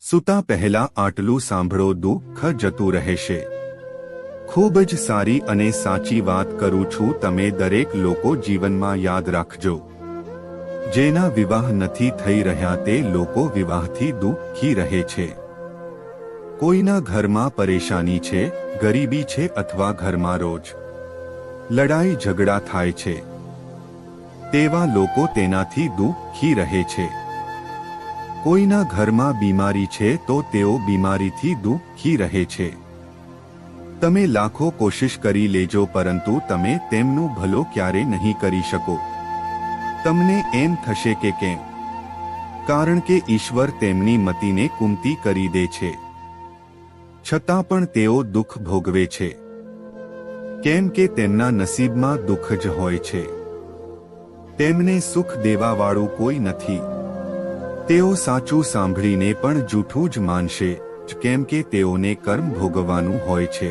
સૂતા પહેલા આટલું સાંભળો, દુઃખ જતું રહેશે. ખૂબ જ સારી અને સાચી વાત કરું છું. તમે દરેક લોકો જીવનમાં યાદ રાખજો. જેના વિવાહ નથી થઈ રહ્યા તે લોકો વિવાહથી દુઃખી રહે છે. કોઈના ઘરમાં પરેશાની છે, ગરીબી છે અથવા ઘરમાં રોજ લડાઈ ઝઘડા થાય છે, તેવા લોકો તેનાથી દુઃખી રહે છે. કોઈના ઘરમાં બીમારી છે તો તેઓ બીમારીથી દુઃખી રહે છે. તમે લાખો કોશિશ કરી લેજો પરંતુ તમે તેમનું ભલું ક્યારે નહીં કરી શકો. તમને એમ થશે કે કેમ? કારણ કે ઈશ્વર તેમની મતિને કુંતી કરી દે છે. છતાં પણ તેઓ દુઃખ ભોગવે છે, કેમ કે તેમના નસીબમાં દુઃખ જ હોય છે. તેમને સુખ દેવાવાળું કોઈ નથી. તેઓ સાચું સાંભળીને પણ જૂઠું જ માનશે, કેમ કે તેઓને કર્મ ભોગવવાનું હોય છે.